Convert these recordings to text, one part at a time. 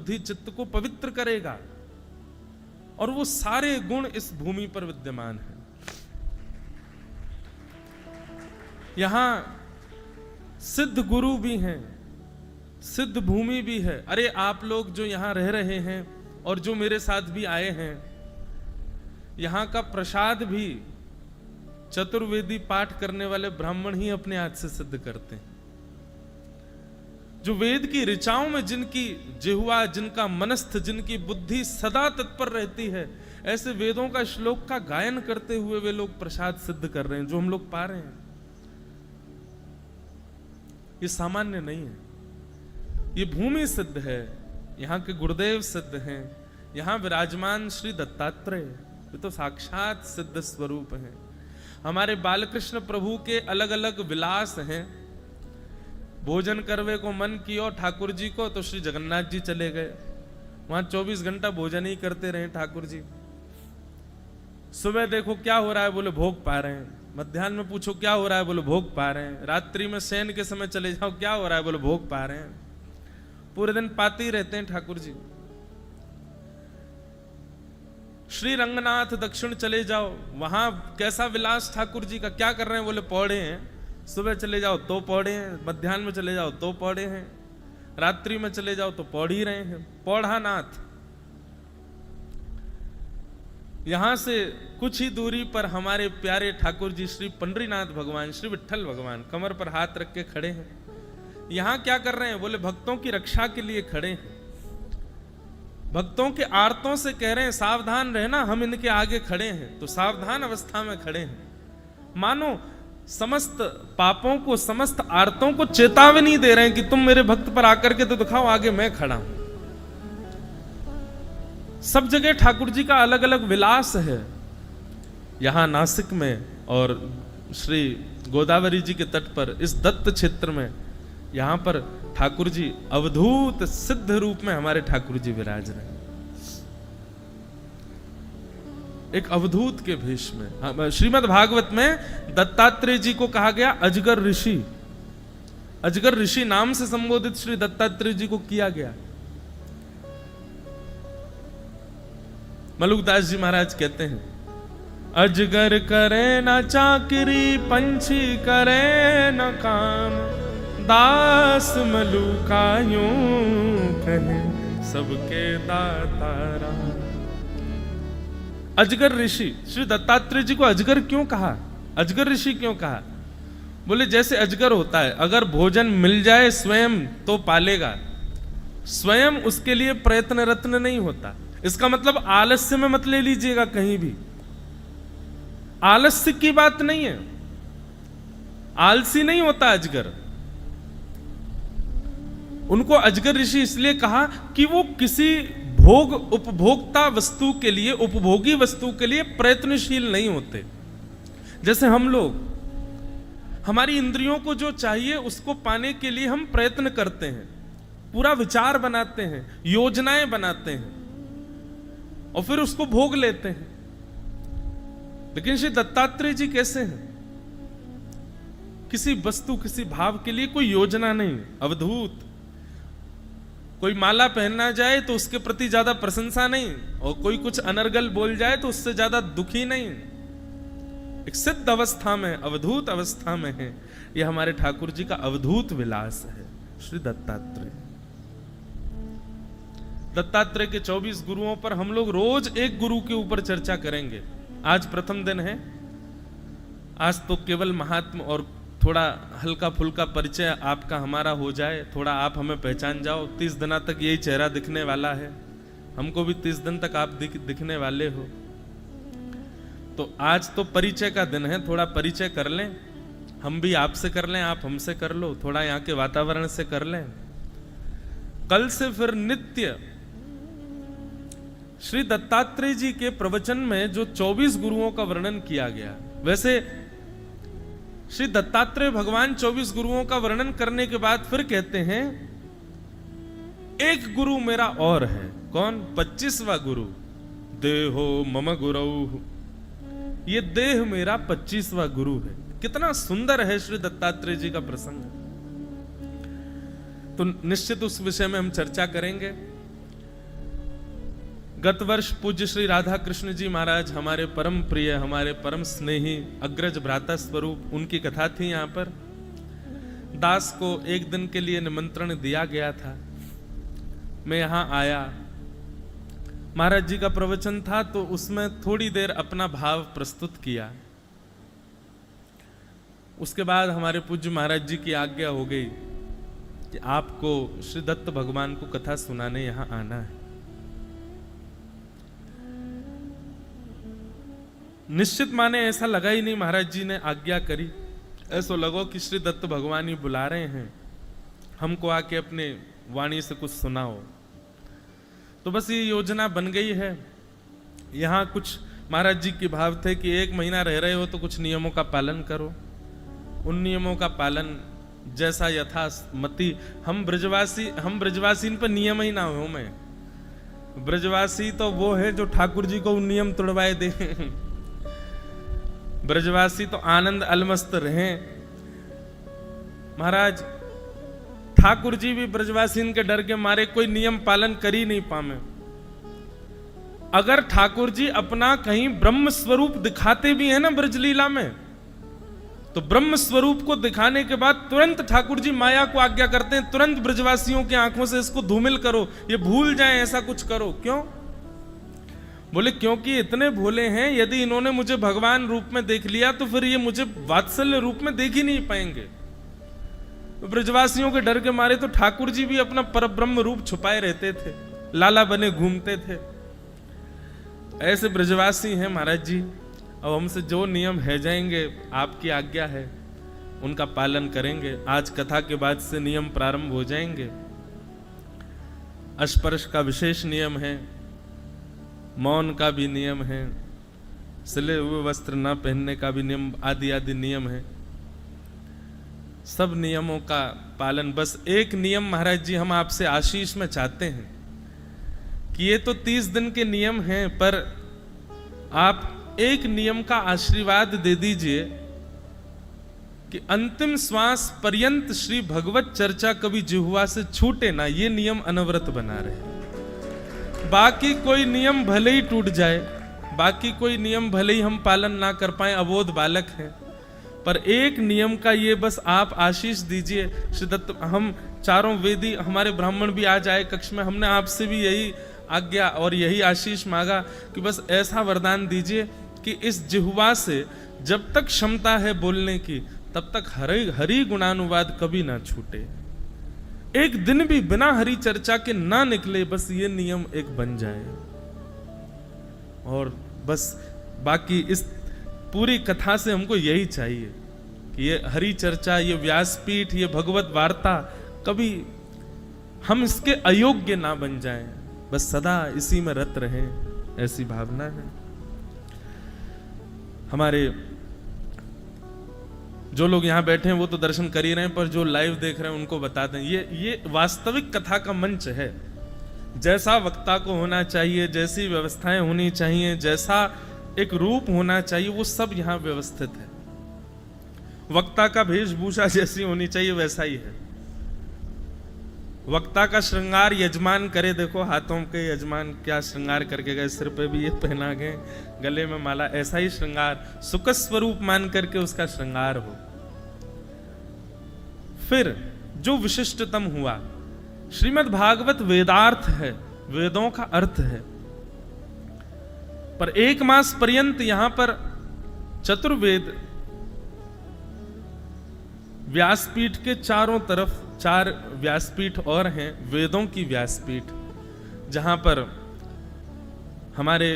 बुद्धि चित्त को पवित्र करेगा, और वो सारे गुण इस भूमि पर विद्यमान है। यहां सिद्ध गुरु भी हैं, सिद्ध भूमि भी है। अरे आप लोग जो यहां रह रहे हैं और जो मेरे साथ भी आए हैं, यहां का प्रसाद भी चतुर्वेदी पाठ करने वाले ब्राह्मण ही अपने हाथ से सिद्ध करते हैं। जो वेद की ऋचाओं में जिनकी जिह्वा, जिनका मनस्थ, जिनकी बुद्धि सदा तत्पर रहती है, ऐसे वेदों का श्लोक का गायन करते हुए वे लोग प्रसाद सिद्ध कर रहे हैं, जो हम लोग पा रहे हैं। ये सामान्य नहीं है, ये भूमि सिद्ध है। यहाँ के गुरुदेव सिद्ध हैं, यहाँ विराजमान श्री दत्तात्रेय, ये तो साक्षात सिद्ध स्वरूप हैं। हमारे बालकृष्ण प्रभु के अलग अलग विलास हैं। भोजन करवे को मन किया ठाकुर जी को, तो श्री जगन्नाथ जी चले गए, वहां 24 घंटा भोजन ही करते रहे ठाकुर जी। सुबह देखो क्या हो रहा है, बोले भोग पा रहे हैं। मध्याह्न में पूछो क्या हो रहा है, बोले भोग पा रहे हैं। रात्रि में शयन के समय चले जाओ, क्या हो रहा है, बोले भोग पा रहे हैं। पूरे दिन पाते ही रहते हैं ठाकुर जी। श्री रंगनाथ दक्षिण चले जाओ, वहां कैसा विलास ठाकुर जी का, क्या कर रहे हैं, बोले पौड़े हैं। सुबह चले जाओ तो पौड़े हैं, मध्याह्न में चले जाओ तो पौड़े हैं, रात्रि में चले जाओ तो पौड़ ही रहे हैं। पौढ़ानाथ। यहां से कुछ ही दूरी पर हमारे प्यारे ठाकुर जी श्री पंडरीनाथ भगवान, श्री विट्ठल भगवान कमर पर हाथ रख के खड़े हैं। यहां क्या कर रहे हैं, बोले भक्तों की रक्षा के लिए खड़े हैं। भक्तों के आर्तों से कह रहे हैं सावधान रहना, हम इनके आगे खड़े हैं। तो सावधान अवस्था में खड़े हैं, मानो समस्त पापों को, समस्त आर्तों को चेतावनी दे रहे हैं कि तुम मेरे भक्त पर आकर के तो दिखाओ, आगे मैं खड़ा हूं। सब जगह ठाकुर जी का अलग अलग विलास है। यहां नासिक में और श्री गोदावरी जी के तट पर इस दत्त क्षेत्र में, यहां पर ठाकुर जी अवधूत सिद्ध रूप में हमारे ठाकुर जी विराज रहे हैं, एक अवधूत के भेष में। श्रीमद् भागवत में दत्तात्रेय जी को कहा गया अजगर ऋषि। अजगर ऋषि नाम से संबोधित श्री दत्तात्रेय जी को किया गया। मलुकदास जी महाराज कहते हैं, अजगर करे न चाकरी, पंछी करे न काम, दास मलुका यूं कहे सबके दाता राम। अजगर ऋषि, श्री दत्तात्रेय जी को अजगर क्यों कहा, अजगर ऋषि क्यों कहा? बोले जैसे अजगर होता है, अगर भोजन मिल जाए स्वयं तो पालेगा, स्वयं उसके लिए प्रयत्नरत नहीं होता। इसका मतलब आलस्य में मत ले लीजिएगा कहीं भी, आलस्य की बात नहीं है, आलसी नहीं होता अजगर। उनको अजगर ऋषि इसलिए कहा कि वो किसी भोग उपभोक्ता वस्तु के लिए, उपभोगी वस्तु के लिए प्रयत्नशील नहीं होते। जैसे हम लोग, हमारी इंद्रियों को जो चाहिए उसको पाने के लिए हम प्रयत्न करते हैं, पूरा विचार बनाते हैं, योजनाएं बनाते हैं और फिर उसको भोग लेते हैं। लेकिन श्री दत्तात्रेय जी कैसे हैं? किसी वस्तु, किसी भाव के लिए कोई योजना नहीं, अवधूत। कोई माला पहनना जाए तो उसके प्रति ज्यादा प्रशंसा नहीं, और कोई कुछ अनर्गल बोल जाए तो उससे ज्यादा दुखी नहीं। एक सिद्ध अवस्था में, अवधूत अवस्था में है। यह हमारे ठाकुर जी का अवधूत विलास है श्री दत्तात्रेय। दत्तात्रेय के 24 गुरुओं पर हम लोग रोज एक गुरु के ऊपर चर्चा करेंगे। आज प्रथम दिन है, आज तो केवल महात्मा और थोड़ा हल्का फुल्का परिचय आपका हमारा हो जाए, थोड़ा आप हमें पहचान जाओ। 30 दिन तक यही चेहरा दिखने वाला है, हमको भी 30 दिन तक आप दिखने वाले हो। तो आज तो परिचय का दिन है, थोड़ा परिचय कर लें, हम भी आपसे कर लें, आप हमसे कर लो, थोड़ा यहाँ के वातावरण से कर लें। कल से फिर नित्य श्री दत्तात्रेय जी के प्रवचन में जो 24 गुरुओं का वर्णन किया गया, वैसे श्री दत्तात्रेय भगवान 24 गुरुओं का वर्णन करने के बाद फिर कहते हैं एक गुरु मेरा और है। कौन? 25वां गुरु। देहो मम गुरु, ये देह मेरा 25वां गुरु है। कितना सुंदर है श्री दत्तात्रेय जी का प्रसंग। तो निश्चित उस विषय में हम चर्चा करेंगे। गत वर्ष पूज्य श्री राधा कृष्ण जी महाराज, हमारे परम प्रिय, हमारे परम स्नेही अग्रज भ्राता स्वरूप, उनकी कथा थी। यहाँ पर दास को एक दिन के लिए निमंत्रण दिया गया था। मैं यहाँ आया, महाराज जी का प्रवचन था, तो उसमें थोड़ी देर अपना भाव प्रस्तुत किया। उसके बाद हमारे पूज्य महाराज जी की आज्ञा हो गई कि आपको श्री दत्त भगवान को कथा सुनाने यहाँ आना है। निश्चित माने ऐसा लगा ही नहीं महाराज जी ने आज्ञा करी, ऐसा लगो कि श्री दत्त भगवान ही बुला रहे हैं, हमको आके अपने वाणी से कुछ सुनाओ। तो बस ये योजना बन गई है। यहाँ कुछ महाराज जी के भाव थे कि 1 महीना रह रहे हो तो कुछ नियमों का पालन करो। उन नियमों का पालन जैसा यथामति, हम ब्रजवासी इन पर नियम ही ना हो। मैं ब्रजवासी तो वो है जो ठाकुर जी को नियम तोड़वाए दे। ब्रजवासी तो आनंद अलमस्त रहे। महाराज ठाकुर जी भी ब्रजवासी के डर के मारे कोई नियम पालन कर ही नहीं पाए। अगर ठाकुर जी अपना कहीं ब्रह्म स्वरूप दिखाते भी हैं ना ब्रजलीला में, तो ब्रह्म स्वरूप को दिखाने के बाद तुरंत ठाकुर जी माया को आज्ञा करते हैं, तुरंत ब्रजवासियों की आंखों से इसको धूमिल करो, ये भूल जाएं, ऐसा कुछ करो। क्यों? बोले क्योंकि इतने भोले हैं, यदि इन्होंने मुझे भगवान रूप में देख लिया तो फिर ये मुझे वात्सल्य रूप में देख ही नहीं पाएंगे। तो ब्रजवासियों के डर के मारे तो ठाकुर जी भी अपना परब्रह्म रूप छुपाए रहते थे, लाला बने घूमते थे। ऐसे ब्रजवासी हैं महाराज जी। अब हमसे जो नियम है जाएंगे, आपकी आज्ञा है, उनका पालन करेंगे। आज कथा के बाद से नियम प्रारंभ हो जाएंगे। स्पर्श का विशेष नियम है, मौन का भी नियम है, सिले हुए वस्त्र न पहनने का भी नियम, आदि आदि नियम है। सब नियमों का पालन। बस एक नियम महाराज जी हम आपसे आशीष में चाहते हैं कि ये तो 30 दिन के नियम हैं, पर आप एक नियम का आशीर्वाद दे दीजिए कि अंतिम श्वास पर्यंत श्री भगवत चर्चा कभी जिह्वा से छूटे ना। ये नियम अनवरत बना रहे। बाकी कोई नियम भले ही टूट जाए, बाकी कोई नियम भले ही हम पालन ना कर पाए, अबोध बालक हैं, पर एक नियम का ये बस आप आशीष दीजिए। श्री दत्त, हम चारों वेदी, हमारे ब्राह्मण भी आज आए कक्ष में, हमने आपसे भी यही आज्ञा और यही आशीष मांगा कि बस ऐसा वरदान दीजिए कि इस जिह्वा से जब तक क्षमता है बोलने की, तब तक हरि गुणानुवाद कभी ना छूटे, एक दिन भी बिना हरि चर्चा के ना निकले। बस ये नियम एक बन जाए और बस बाकी इस पूरी कथा से हमको यही चाहिए कि ये हरि चर्चा, ये व्यासपीठ, ये भगवत वार्ता कभी हम इसके अयोग्य ना बन जाएं, बस सदा इसी में रत रहें, ऐसी भावना है हमारे। जो लोग यहाँ बैठे हैं वो तो दर्शन कर ही रहे हैं, पर जो लाइव देख रहे हैं उनको बता दें, ये वास्तविक कथा का मंच है। जैसा वक्ता को होना चाहिए, जैसी व्यवस्थाएं होनी चाहिए, जैसा एक रूप होना चाहिए, वो सब यहाँ व्यवस्थित है। वक्ता का वेशभूषा जैसी होनी चाहिए वैसा ही है। वक्ता का श्रृंगार यजमान करे, देखो हाथों के यजमान क्या श्रृंगार करके गए, सिर पे भी ये पहना गए, गले में माला, ऐसा ही श्रृंगार सुख स्वरूप मान करके उसका श्रृंगार हो। फिर जो विशिष्टतम हुआ, श्रीमद् भागवत वेदार्थ है, वेदों का अर्थ है, पर 1 मास पर्यंत यहां पर चतुर्वेद व्यासपीठ के चारों तरफ 4 व्यासपीठ और हैं, वेदों की व्यासपीठ, जहां पर हमारे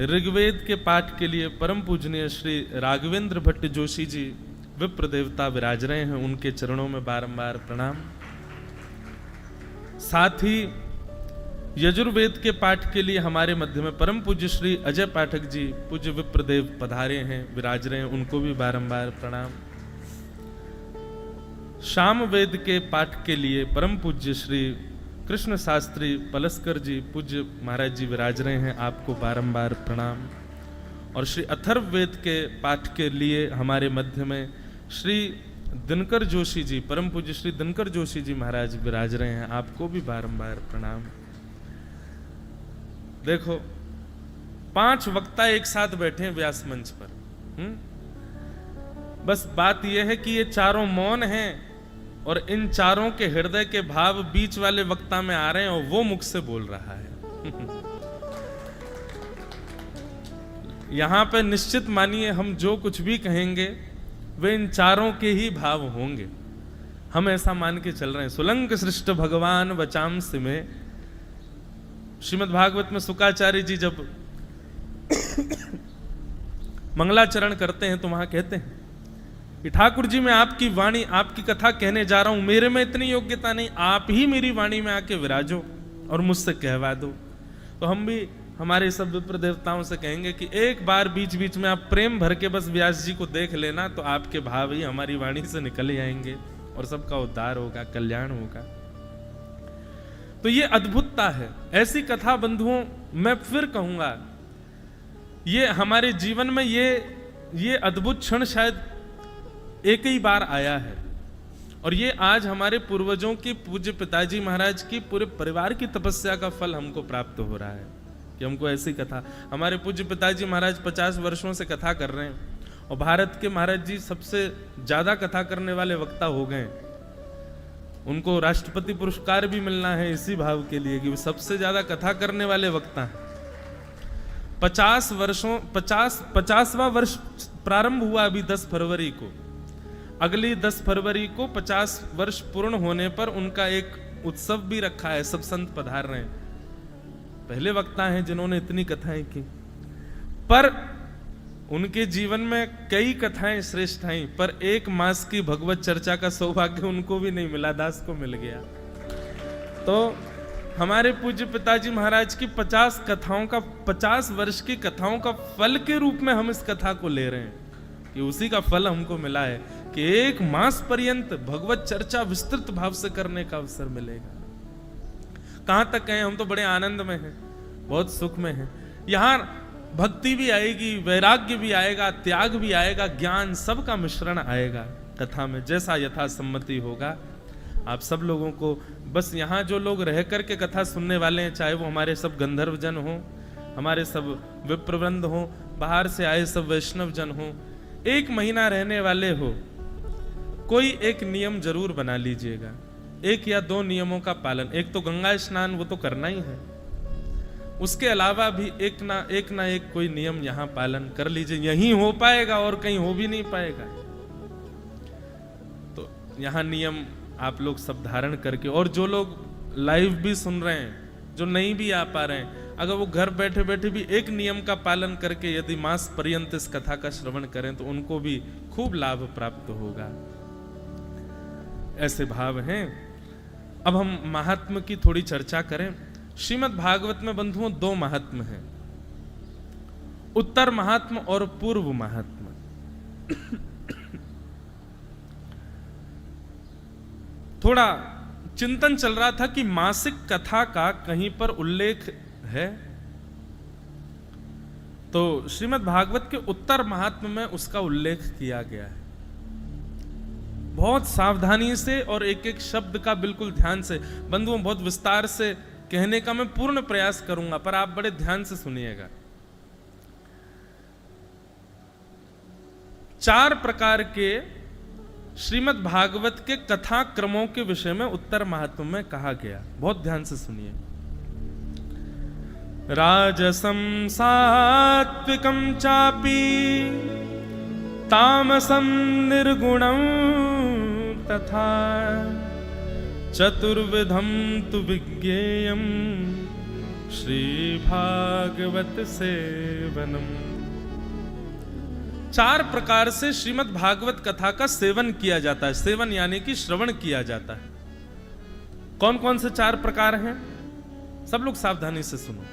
ऋग्वेद के पाठ के लिए परम पूजनीय श्री राघवेंद्र भट्ट जोशी जी विप्र देवता विराज रहे हैं, उनके चरणों में बारंबार प्रणाम। साथ ही यजुर्वेद के पाठ के लिए हमारे मध्य में परम पूज्य श्री अजय पाठक जी पूज्य विप्रदेव पधारे हैं, विराज रहे हैं, उनको भी बारंबार प्रणाम। शाम वेद के पाठ के लिए परम पूज्य श्री कृष्ण शास्त्री पलस्कर जी पूज्य महाराज जी विराज रहे हैं, आपको बारंबार प्रणाम। और श्री अथर्व वेद के पाठ के लिए हमारे मध्य में श्री दिनकर जोशी जी, परम पूज्य श्री दिनकर जोशी जी महाराज विराज रहे हैं, आपको भी बारंबार प्रणाम। देखो 5 वक्ता एक साथ बैठे हैं व्यास मंच पर। बस बात यह है कि ये चारों मौन हैं और इन चारों के हृदय के भाव बीच वाले वक्ता में आ रहे हैं और वो मुख से बोल रहा है। यहां पे निश्चित मानिए हम जो कुछ भी कहेंगे वे इन चारों के ही भाव होंगे। हम ऐसा मान के चल रहे हैं। सुलंक सृष्ट भगवान वचांस में, श्रीमद् भागवत में शुकाचार्य जी जब मंगलाचरण करते हैं तो वहां कहते हैं कि ठाकुर जी मैं आपकी वाणी, आपकी कथा कहने जा रहा हूं, मेरे में इतनी योग्यता नहीं, आप ही मेरी वाणी में आके विराजो और मुझसे कहवा दो। तो हम भी हमारे सब विप्र देवताओं से कहेंगे कि एक बार बीच बीच में आप प्रेम भर के बस व्यास जी को देख लेना, तो आपके भाव ही हमारी वाणी से निकल जाएंगे और सबका उद्धार होगा, कल्याण होगा। तो ये अद्भुतता है। ऐसी कथा बंधुओं, मैं फिर कहूंगा, ये हमारे जीवन में ये अद्भुत क्षण शायद एक ही बार आया है। और ये आज हमारे पूर्वजों की, पूज्य पिताजी महाराज की, पूरे परिवार की तपस्या का फल हमको प्राप्त हो रहा है कि हमको ऐसी कथा, हमारे पूज्य पिताजी महाराज 50 वर्षों से कथा कर रहे हैं और भारत के महाराज जी सबसे ज्यादा कथा करने वाले वक्ता हो गए। उनको राष्ट्रपति पुरस्कार भी मिलना है इसी भाव के लिए कि वो सबसे ज्यादा कथा करने वाले वक्ता हैं। 50वां वर्ष प्रारंभ हुआ अभी 10 फरवरी को। अगली 10 फरवरी को 50 वर्ष पूर्ण होने पर उनका एक उत्सव भी रखा है। सब संत पधार रहे हैं। पहले वक्ता हैं जिन्होंने इतनी कथाएं की, पर उनके जीवन में कई कथाएं श्रेष्ठ आई, पर 1 मास की भगवत चर्चा का सौभाग्य उनको भी नहीं मिला, दास को मिल गया। तो हमारे पूज्य पिताजी महाराज की 50 कथाओं का, 50 वर्ष की कथाओं का फल के रूप में हम इस कथा को ले रहे हैं कि उसी का फल हमको मिला है कि 1 मास पर्यंत भगवत चर्चा विस्तृत भाव से करने का अवसर मिलेगा। कहां तक कहें, हम तो बड़े आनंद में हैं, बहुत सुख में हैं। यहां भक्ति भी आएगी, वैराग्य भी आएगा, त्याग भी आएगा, ज्ञान सबका मिश्रण आएगा कथा में, जैसा यथा सम्मति होगा। आप सब लोगों को बस यहाँ जो लोग रह करके कथा सुनने वाले हैं, चाहे वो हमारे सब गंधर्व जन हो, हमारे सब विप्रवृंद हो, बाहर से आए सब वैष्णव जन हो, 1 महीना रहने वाले हो, कोई एक नियम जरूर बना लीजिएगा। 1 या 2 नियमों का पालन। एक तो गंगा स्नान, वो तो करना ही है। उसके अलावा भी एक ना एक कोई नियम यहाँ पालन कर लीजिए। यहीं हो पाएगा और कहीं हो भी नहीं पाएगा। तो यहाँ नियम आप लोग सब धारण करके, और जो लोग लाइव भी सुन रहे हैं, जो नहीं भी आ पा रहे हैं, अगर वो घर बैठे बैठे भी एक नियम का पालन करके यदि मास पर्यंत इस कथा का श्रवण करें तो उनको भी खूब लाभ प्राप्त होगा। ऐसे भाव हैं। अब हम महात्म की थोड़ी चर्चा करें। श्रीमद् भागवत में बंधुओं 2 महात्म हैं, उत्तर महात्म और पूर्व महात्म। थोड़ा चिंतन चल रहा था कि मासिक कथा का कहीं पर उल्लेख है, तो श्रीमद् भागवत के उत्तर महात्म में उसका उल्लेख किया गया है। बहुत सावधानी से और एक एक शब्द का बिल्कुल ध्यान से, बंधुओं बहुत विस्तार से कहने का मैं पूर्ण प्रयास करूंगा, पर आप बड़े ध्यान से सुनिएगा। 4 प्रकार के श्रीमद् भागवत के कथा क्रमों के विषय में उत्तर महात्म में कहा गया। बहुत ध्यान से सुनिए। राजसं सात्विकं चापि तामसं निर्गुणं तथा चतुर्विधं तु विज्ञेयं श्री भागवत सेवनम। 4 प्रकार से श्रीमद् भागवत कथा का सेवन किया जाता है। सेवन यानी कि श्रवण किया जाता है। कौन कौन से 4 प्रकार हैं? सब लोग सावधानी से सुनो।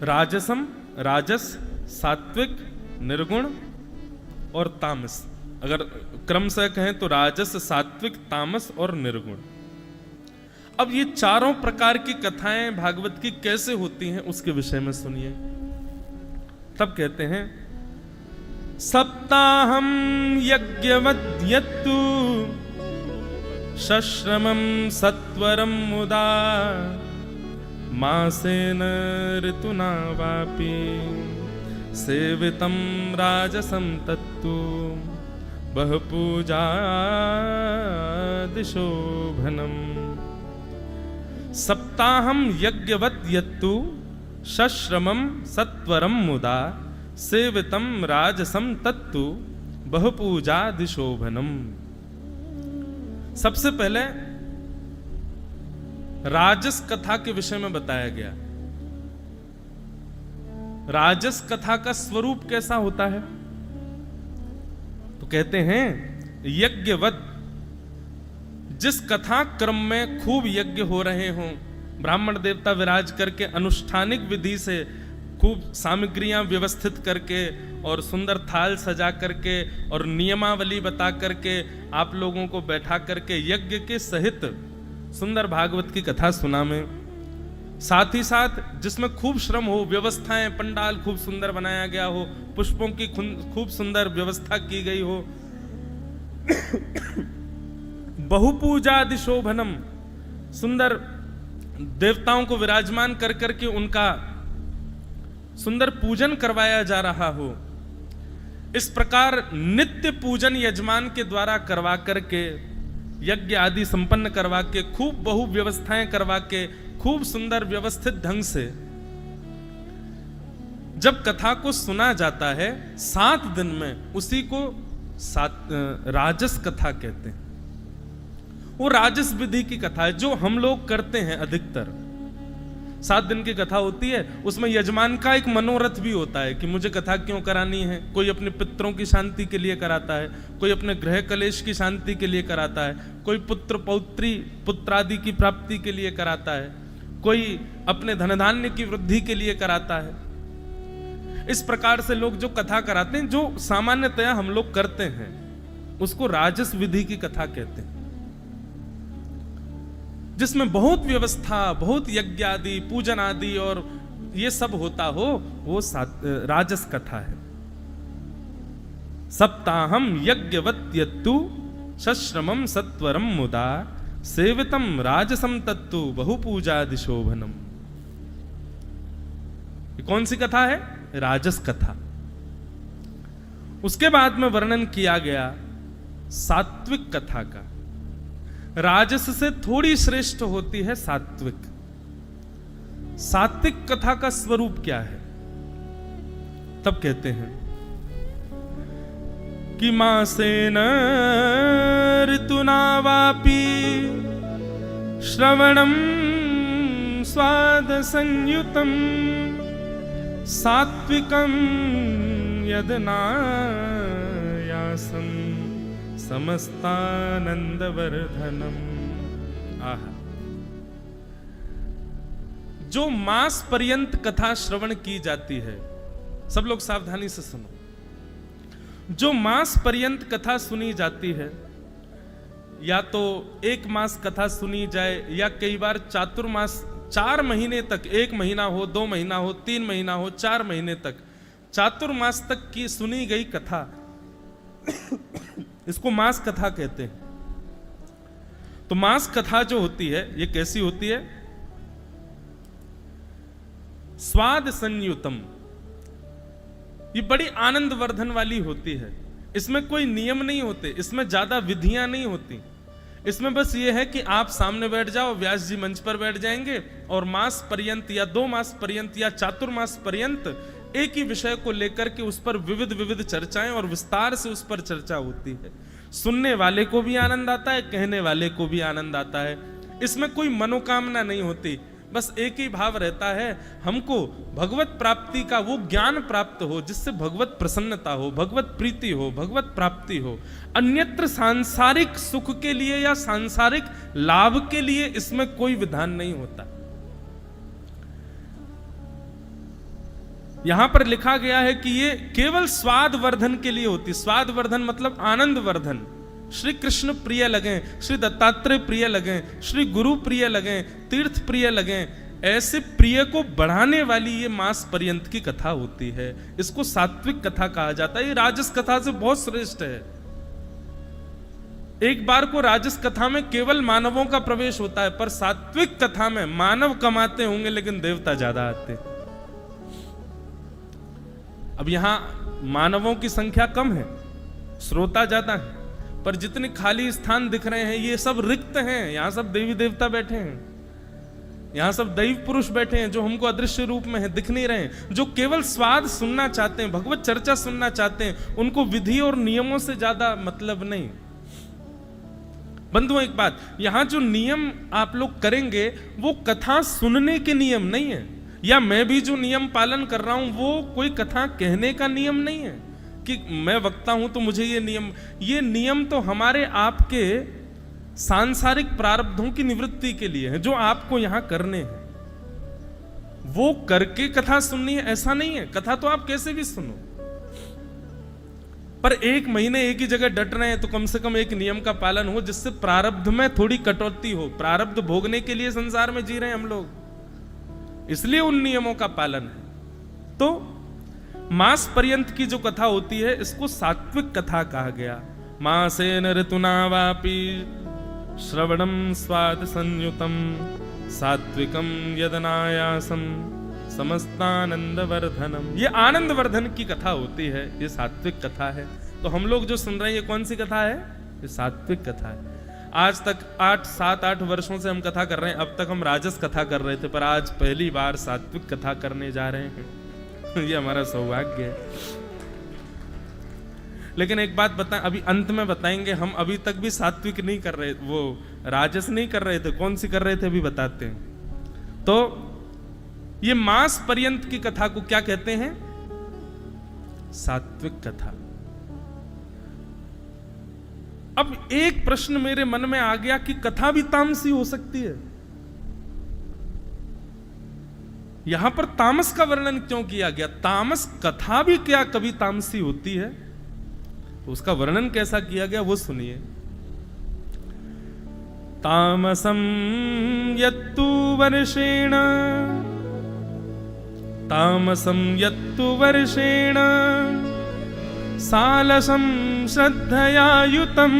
राजसम, राजस, सात्विक, निर्गुण और तामस। अगर क्रम से कहें तो राजस, सात्विक, तामस और निर्गुण। अब ये 4 प्रकार की कथाएं भागवत की कैसे होती हैं उसके विषय में सुनिए। तब कहते हैं, सप्ताहम यज्ञवद्यत्तु शश्रमं सत्वरं मुदा मासेन ऋतुना वापि सेवितं राजसं तत्तु बहुपूजादिशोभनम् सप्ताहं यज्ञवत् यत्तु सश्रमं सत्वरं मुदा सेवितं राजसं तत्तु बहुपूजादिशोभनम्। सबसे पहले राजस कथा के विषय में बताया गया। राजस कथा का स्वरूप कैसा होता है? तो कहते हैं यज्ञवत, जिस कथा क्रम में खूब यज्ञ हो रहे हों, ब्राह्मण देवता विराज करके अनुष्ठानिक विधि से खूब सामग्रियां व्यवस्थित करके और सुंदर थाल सजा करके और नियमावली बता करके आप लोगों को बैठा करके यज्ञ के सहित सुंदर भागवत की कथा सुना में, साथ ही साथ जिसमें खूब श्रम हो, व्यवस्थाएं, पंडाल खूब सुंदर बनाया गया हो, पुष्पों की खूब सुंदर व्यवस्था की गई हो, बहुपूजादि शोभनम, सुंदर देवताओं को विराजमान कर करके उनका सुंदर पूजन करवाया जा रहा हो, इस प्रकार नित्य पूजन यजमान के द्वारा करवा करके, यज्ञ आदि संपन्न करवा के, खूब बहु व्यवस्थाएं करवा के, खूब सुंदर व्यवस्थित ढंग से जब कथा को सुना जाता है 7 दिन में, उसी को राजस कथा कहते हैं। वो राजस विधि की कथा है जो हम लोग करते हैं अधिकतर। 7 दिन की कथा होती है, उसमें यजमान का एक मनोरथ भी होता है कि मुझे कथा क्यों करानी है। कोई अपने पितरों की शांति के लिए कराता है, कोई अपने गृह कलेश की शांति के लिए कराता है, कोई पुत्र पौत्री पुत्रादि की प्राप्ति के लिए कराता है, कोई अपने धनधान्य की वृद्धि के लिए कराता है। इस प्रकार से लोग जो कथा कराते हैं, जो सामान्यतया हम लोग करते हैं, उसको राजस विधि की कथा कहते हैं, जिसमें बहुत व्यवस्था, बहुत यज्ञ आदि, पूजन आदि और ये सब होता हो, वो राजस कथा है। सप्ताहम यज्ञवत् यत्तु सश्रमं सत्वरं मुदा सेवितं राजसं तत्तु बहुपूजादि शोभनम। कौन सी कथा है? राजस कथा। उसके बाद में वर्णन किया गया सात्विक कथा का। राजस से थोड़ी श्रेष्ठ होती है सात्विक। सात्विक कथा का स्वरूप क्या है? तब कहते हैं कि मासेन ऋतुना वापि श्रवणं स्वाद संयुतम सात्विकं यदनायासं समस्तानंदवर्धनम। आहा, जो मास पर्यंत कथा श्रवण की जाती है, सब लोग सावधानी से सुनो, जो मास पर्यंत कथा सुनी जाती है, या तो 1 मास कथा सुनी जाए या कई बार चातुर्मास 4 महीने तक, 1 महीना हो, 2 महीना हो, 3 महीना हो, 4 महीने तक, चातुर्मास तक की सुनी गई कथा, इसको मास कथा कहते हैं। तो मास कथा जो होती है, ये कैसी होती है? स्वाद संयुतम, ये बड़ी आनंद वर्धन वाली होती है। इसमें कोई नियम नहीं होते, इसमें ज्यादा विधियां नहीं होती। इसमें बस ये है कि आप सामने बैठ जाओ, व्यास जी मंच पर बैठ जाएंगे और मास पर्यंत या 2 मास पर्यंत या चातुर्मास पर्यंत एक ही विषय को लेकर के उस पर विविध विविध चर्चाएं और विस्तार से उस पर चर्चा होती है। सुनने वाले को भी आनंद आता है, कहने वाले को भी आनंद आता है। इसमें कोई मनोकामना नहीं होती, बस एक ही भाव रहता है, हमको भगवत प्राप्ति का वो ज्ञान प्राप्त हो जिससे भगवत प्रसन्नता हो, भगवत प्रीति हो, भगवत प्राप्ति हो। अन्यत्र सांसारिक सुख के लिए या सांसारिक लाभ के लिए इसमें कोई विधान नहीं होता। यहां पर लिखा गया है कि ये केवल स्वाद वर्धन के लिए होती। स्वाद वर्धन मतलब आनंद वर्धन। श्री कृष्ण प्रिय लगें, श्री दत्तात्रेय प्रिय लगें, श्री गुरु प्रिय लगें, तीर्थ प्रिय लगें, ऐसे प्रिय को बढ़ाने वाली ये मास पर्यंत की कथा होती है। इसको सात्विक कथा कहा जाता है। ये राजस कथा से बहुत श्रेष्ठ है। एक बार को राजस कथा में केवल मानवों का प्रवेश होता है, पर सात्विक कथा में मानव कमाते होंगे लेकिन देवता ज्यादा आते। अब यहां मानवों की संख्या कम है, श्रोता ज्यादा है, पर जितने खाली स्थान दिख रहे हैं ये सब रिक्त हैं। यहां सब देवी देवता बैठे हैं, यहां सब दैव पुरुष बैठे हैं जो हमको अदृश्य रूप में है, दिख नहीं रहे हैं। जो केवल स्वाद सुनना चाहते हैं, भगवत चर्चा सुनना चाहते हैं, उनको विधि और नियमों से ज्यादा मतलब नहीं। बंधुओं एक बात, यहां जो नियम आप लोग करेंगे वो कथा सुनने के नियम नहीं है, या मैं भी जो नियम पालन कर रहा हूं वो कोई कथा कहने का नियम नहीं है कि मैं वक्ता हूं तो मुझे ये नियम तो हमारे आपके सांसारिक प्रारब्धों की निवृत्ति के लिए है, जो आपको यहां करने हैं। वो करके कथा सुननी है ऐसा नहीं है। कथा तो आप कैसे भी सुनो, पर एक महीने एक ही जगह डट रहे हैं तो कम से कम एक नियम का पालन हो जिससे प्रारब्ध में थोड़ी कटौती हो। प्रारब्ध भोगने के लिए संसार में जी रहे हैं हम लोग, इसलिए उन नियमों का पालन है। तो मास पर्यंत की जो कथा होती है इसको सात्विक कथा कहा गया। मासेन ऋतुना वापि श्रवणम स्वाद संयुतम सात्विकम यदनायासम समस्तानंद वर्धनम। ये आनंद वर्धन की कथा होती है, ये सात्विक कथा है। तो हम लोग जो सुन रहे हैं ये कौन सी कथा है? ये सात्विक कथा है। आज तक 7-8 वर्षों से हम कथा कर रहे हैं, अब तक हम राजस कथा कर रहे थे, पर आज पहली बार सात्विक कथा करने जा रहे हैं। ये हमारा सौभाग्य है। लेकिन एक बात बताएं, अभी अंत में बताएंगे, हम अभी तक भी सात्विक नहीं कर रहे, वो राजस नहीं कर रहे थे। कौन सी कर रहे थे अभी बताते हैं। तो ये मास पर्यंत की कथा को क्या कहते हैं? सात्विक कथा। अब एक प्रश्न मेरे मन में आ गया कि कथा भी तामसी हो सकती है? यहां पर तामस का वर्णन क्यों किया गया? तामस कथा भी क्या कभी तामसी होती है? तो उसका वर्णन कैसा किया गया वो सुनिए। तामसम यत्तु वर्षेण, तामसम यत्तु वर्षेण सालसम श्रद्धया युतम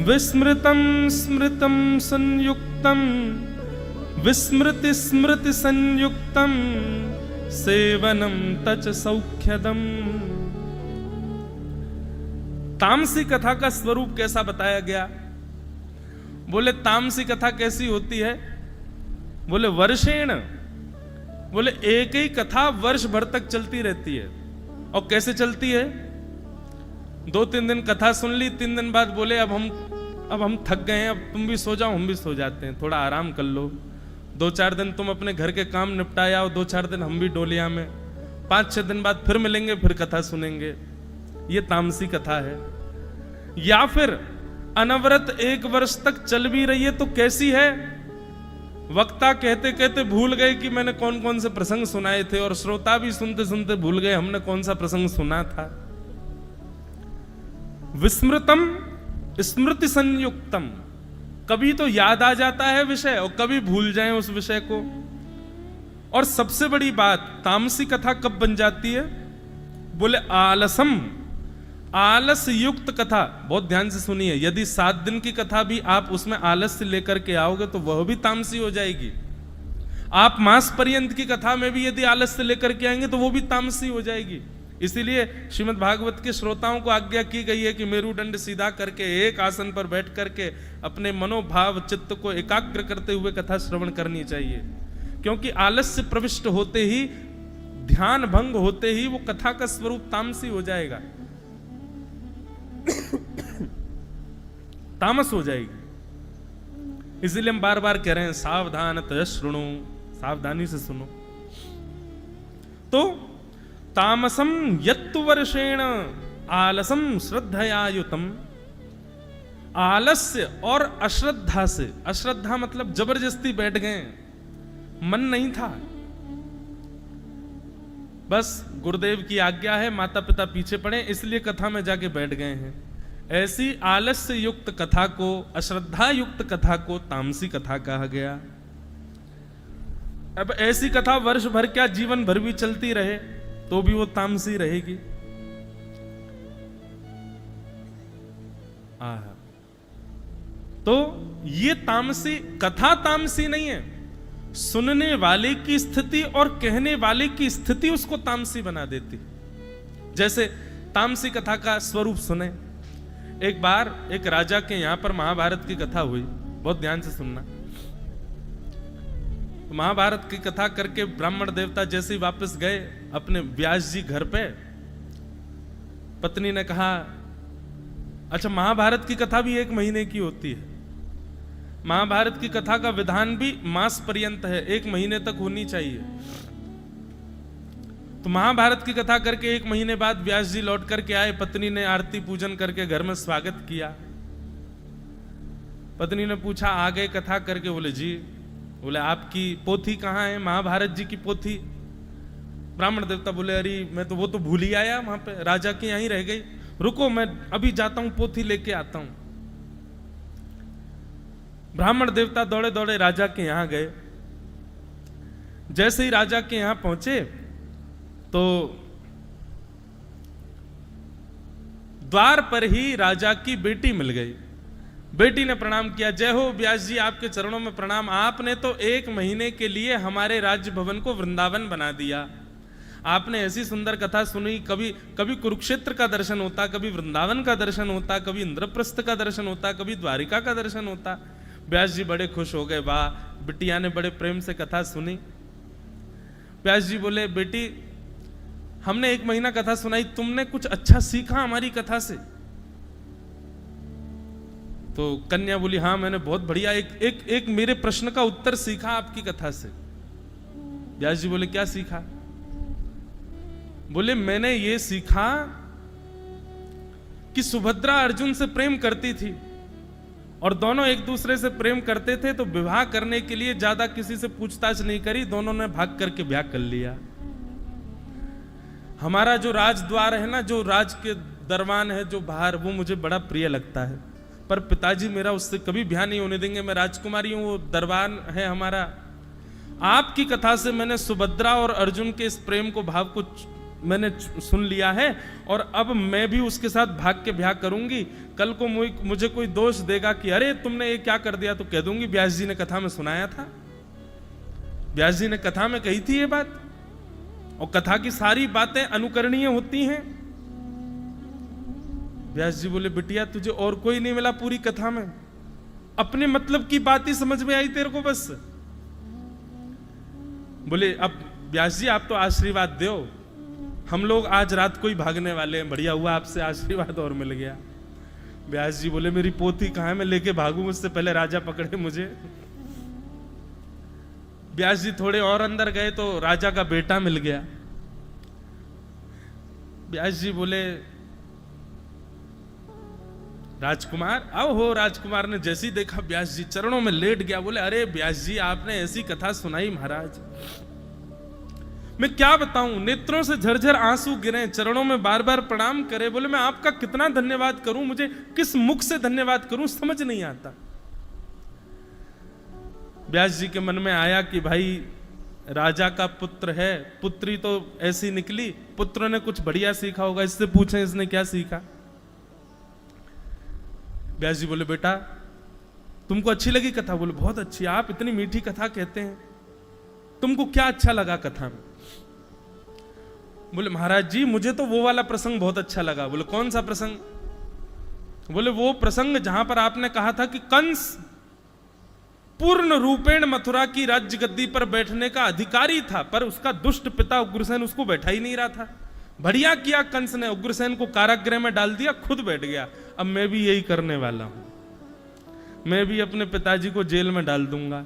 विस्मृतम स्मृतम संयुक्तम विस्मृति स्मृति संयुक्तम सेवनम तच सौख्यदम। तामसी कथा का स्वरूप कैसा बताया गया? बोले तामसी कथा कैसी होती है? बोले वर्षेण, बोले एक ही कथा वर्ष भर तक चलती रहती है। और कैसे चलती है? 2-3 दिन कथा सुन ली, 3 दिन बाद बोले अब हम थक गए हैं, अब तुम भी सो जाओ, हम भी सो जाते हैं, थोड़ा आराम कर लो। 2-4 दिन तुम अपने घर के काम निपटाया और 2-4 दिन हम भी डोलिया में, 5-6 दिन बाद फिर मिलेंगे, फिर कथा सुनेंगे। ये तामसी कथा है। या फिर अनवरत 1 वर्ष तक चल भी रही है तो कैसी है? वक्ता कहते कहते भूल गए कि मैंने कौन कौन से प्रसंग सुनाए थे, और श्रोता भी सुनते सुनते भूल गए हमने कौन सा प्रसंग सुना था। विस्मृतम स्मृति संयुक्तम, कभी तो याद आ जाता है विषय और कभी भूल जाएं उस विषय को। और सबसे बड़ी बात, तामसी कथा कब बन जाती है? बोले आलसम, आलस युक्त कथा। बहुत ध्यान से सुनिए, यदि 7 दिन की कथा भी आप उसमें आलस्य लेकर के आओगे तो वह भी तामसी हो जाएगी। आप मास पर्यंत की कथा में भी यदि आलस्य लेकर के आएंगे तो वो भी तामसी हो जाएगी। इसीलिए श्रीमद् भागवत के श्रोताओं को आज्ञा की गई है कि मेरुदंड सीधा करके एक आसन पर बैठ करके अपने मनोभाव चित्त को एकाग्र करते हुए कथा श्रवण करनी चाहिए, क्योंकि आलस्य प्रविष्ट होते ही, ध्यान भंग होते ही वो कथा का स्वरूप तामसी हो जाएगा, तामस हो जाएगी। इसीलिए हम बार बार कह रहे हैं सावधानतया शृणु, सावधानी से सुनो। तो तामसम यत्तु वर्षेण आलसम श्रद्धया युतम। आलस्य और अश्रद्धा से, अश्रद्धा मतलब जबरदस्ती बैठ गए, मन नहीं था, बस गुरुदेव की आज्ञा है, माता पिता पीछे पड़े इसलिए कथा में जाके बैठ गए हैं। ऐसी आलस्य युक्त कथा को, अश्रद्धा युक्त कथा को तामसी कथा कहा गया। अब ऐसी कथा वर्ष भर क्या जीवन भर भी चलती रहे तो भी वो तामसी रहेगी। आहा। तो ये तामसी कथा तामसी नहीं है, सुनने वाले की स्थिति और कहने वाले की स्थिति उसको तामसी बना देती। जैसे तामसी कथा का स्वरूप सुने। एक बार एक राजा के यहां पर महाभारत की कथा हुई, बहुत ध्यान से सुनना। महाभारत की कथा करके ब्राह्मण देवता जैसे ही वापस गए अपने व्यास जी घर पे, पत्नी ने कहा, अच्छा महाभारत की कथा भी 1 महीने की होती है। महाभारत की कथा का विधान भी मास पर्यंत है, 1 महीने तक होनी चाहिए। तो महाभारत की कथा करके 1 महीने बाद व्यास जी लौट करके आए। पत्नी ने आरती पूजन करके घर में स्वागत किया। पत्नी ने पूछा, आ गए कथा करके? बोले जी। बोले आपकी पोथी कहाँ है, महाभारत जी की पोथी? ब्राह्मण देवता बोले, अरे मैं तो वो तो भूल ही आया, वहां पे राजा के यहीं रह गई, रुको मैं अभी जाता हूं, पोथी लेके आता हूं। ब्राह्मण देवता दौड़े दौड़े राजा के यहां गए। जैसे ही राजा के यहां पहुंचे तो द्वार पर ही राजा की बेटी मिल गई। बेटी ने प्रणाम किया, जय हो व्यास जी, आपके चरणों में प्रणाम। आपने तो 1 महीने के लिए हमारे राज्य भवन को वृंदावन बना दिया। आपने ऐसी सुंदर कथा सुनी, कभी कुरुक्षेत्र का दर्शन होता, कभी वृंदावन का दर्शन होता, कभी इंद्रप्रस्थ का दर्शन होता, कभी द्वारिका का दर्शन होता। व्यास जी बड़े खुश हो गए, वाह, बिटिया ने बड़े प्रेम से कथा सुनी। व्यास जी बोले, बेटी हमने 1 महीना कथा सुनाई, तुमने कुछ अच्छा सीखा हमारी कथा से? तो कन्या बोली, हाँ मैंने बहुत बढ़िया एक मेरे प्रश्न का उत्तर सीखा आपकी कथा से। व्यास जी बोले, क्या सीखा? बोले, मैंने ये सीखा कि सुभद्रा अर्जुन से प्रेम करती थी और दोनों एक दूसरे से प्रेम करते थे, तो विवाह करने के लिए ज्यादा किसी से पूछताछ नहीं करी, दोनों ने भाग करके ब्याह कर लिया। हमारा जो राजद्वार है ना, जो राज के दरबान है जो बाहर, वो मुझे बड़ा प्रिय लगता है, पर पिताजी मेरा उससे कभी ब्याह नहीं होने देंगे। मैं राजकुमारी हूं, वो दरबान है हमारा। आपकी कथा से मैंने सुभद्रा और अर्जुन के इस प्रेम को, भाव को मैंने सुन लिया है, और अब मैं भी उसके साथ भाग के ब्याह करूंगी। कल को मुझे कोई दोष देगा कि अरे तुमने ये क्या कर दिया, तो कह दूंगी व्यास जी ने कथा में सुनाया था, व्यास जी ने कथा में कही थी ये बात। और कथा की सारी बातें अनुकरणीय होती हैं। व्यास जी बोले, बिटिया तुझे और कोई नहीं मिला पूरी कथा में, अपने मतलब की बात ही समझ में आई तेरे को बस। बोले, अब व्यास जी आप तो आशीर्वाद दो, हम लोग आज रात को ही भागने वाले हैं, बढ़िया हुआ आपसे आशीर्वाद और मिल गया। व्यास जी बोले, मेरी पोथी कहां है, मैं लेके भागूं, मुझसे पहले राजा पकड़े मुझे। व्यास जी थोड़े और अंदर गए तो राजा का बेटा मिल गया। व्यास जी बोले, राजकुमार आओ हो। राजकुमार ने जैसे ही देखा व्यास जी, चरणों में लेट गया। बोले, अरे व्यास जी आपने ऐसी कथा सुनाई महाराज, मैं क्या बताऊं, नेत्रों से झरझर आंसू गिरे, चरणों में बार बार प्रणाम करे। बोले, मैं आपका कितना धन्यवाद करूं, मुझे किस मुख से धन्यवाद करूं, समझ नहीं आता। व्यास जी के मन में आया कि भाई राजा का पुत्र है, पुत्री तो ऐसी निकली, पुत्र ने कुछ बढ़िया सीखा होगा, इससे पूछें इसने क्या सीखा। व्यास जी बोले, बेटा तुमको अच्छी लगी कथा? बोले, बहुत अच्छी, आप इतनी मीठी कथा कहते हैं, तुमको क्या अच्छा लगा कथा में? बोले, महाराज जी मुझे तो वो वाला प्रसंग बहुत अच्छा लगा। बोले, कौन सा प्रसंग? बोले, वो प्रसंग जहां पर आपने कहा था कि कंस पूर्ण रूपेण मथुरा की राज्य गद्दी पर बैठने का अधिकारी था, पर उसका दुष्ट पिता उग्रसेन उसको बैठा ही नहीं रहा था। बढ़िया किया कंस ने, उग्रसेन को कारागृह में डाल दिया, खुद बैठ गया। अब मैं भी यही करने वाला हूं, मैं भी अपने पिताजी को जेल में डाल दूंगा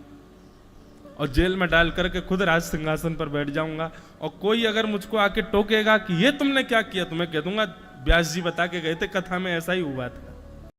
और जेल में डाल करके खुद राज सिंहासन पर बैठ जाऊंगा। और कोई अगर मुझको आके टोकेगा कि ये तुमने क्या किया, तो मैं कह दूंगा व्यास जी बता के गए थे, कथा में ऐसा ही हुआ था।